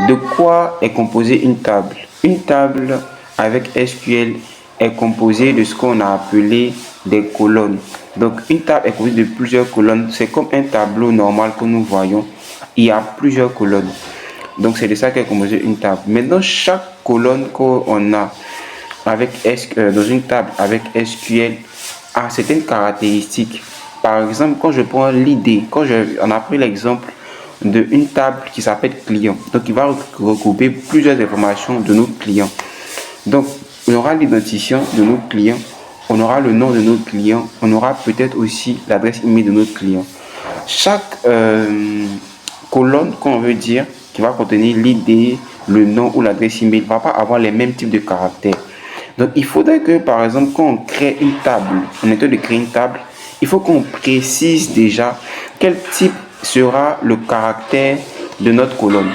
De quoi est composée une table? Une table avec SQL est composée de ce qu'on a appelé des colonnes. Donc une table est composée de plusieurs colonnes. C'est comme un tableau normal que nous voyons. Il y a plusieurs colonnes. Donc c'est de ça qu'est composée une table. Maintenant, chaque colonne qu'on a dans une table avec SQL a certaines caractéristiques. Par exemple, quand je prends l'idée, on a pris l'exemple d'une table qui s'appelle client. Donc, il va regrouper plusieurs informations de nos clients. Donc, on aura l'identifiant de nos clients, on aura le nom de nos clients, on aura peut-être aussi l'adresse email de notre client. Chaque colonne qu'on veut dire, qui va contenir l'idée, le nom ou l'adresse email, ne va pas avoir les mêmes types de caractères. Donc, il faudrait que, par exemple, quand on crée une table, on est en train de créer une table, il faut qu'on précise déjà quel type sera le caractère de notre colonne.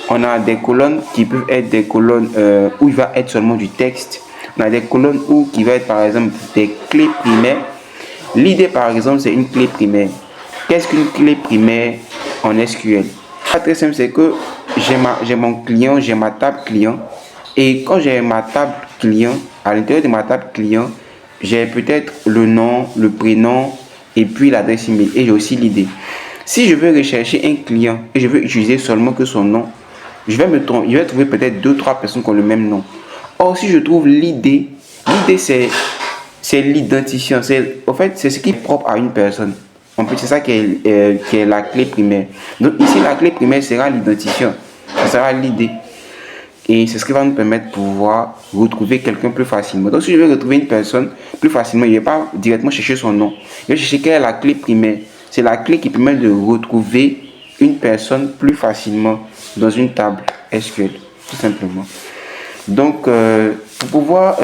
On a des colonnes qui peuvent être des colonnes où il va être seulement du texte. On a des colonnes où qui va être par exemple des clés primaires. L'idée par exemple c'est une clé primaire. Qu'est-ce qu'une clé primaire en SQL? Très simple, c'est que j'ai mon client, j'ai ma table client. Et quand j'ai ma table client, à l'intérieur de ma table client, j'ai peut-être le nom, le prénom et puis l'adresse email. Et j'ai aussi l'idée. Si je veux rechercher un client et je veux utiliser seulement que son nom, je vais trouver peut-être 2-3 personnes qui ont le même nom. Or, si je trouve l'idée c'est l'identifiant. En fait, c'est ce qui est propre à une personne. En fait, c'est ça qui est la clé primaire. Donc ici, la clé primaire sera l'identifiant. Ça sera l'idée. Et c'est ce qui va nous permettre de pouvoir retrouver quelqu'un plus facilement. Donc si je veux retrouver une personne plus facilement, je ne vais pas directement chercher son nom. Je vais chercher quelle est la clé primaire. C'est la clé qui permet de retrouver une personne plus facilement dans une table SQL, tout simplement. Donc, pour pouvoir,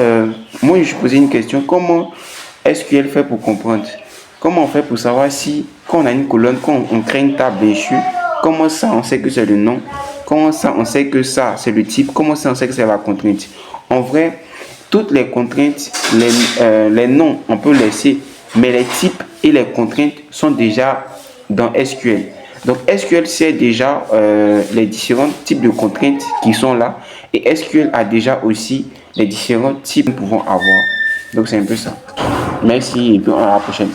moi je posais une question, comment SQL fait pour comprendre? Comment on fait pour savoir si, quand on a une colonne, quand on crée une table dessus, comment ça on sait que c'est le nom? Comment ça on sait que ça c'est le type? Comment ça on sait que c'est la contrainte? En vrai, toutes les contraintes, les noms on peut laisser, mais les types et les contraintes sont déjà dans SQL. Donc SQL sait déjà les différents types de contraintes qui sont là, et SQL a déjà aussi les différents types que nous pouvons avoir. Donc c'est un peu ça. Merci et puis à la prochaine.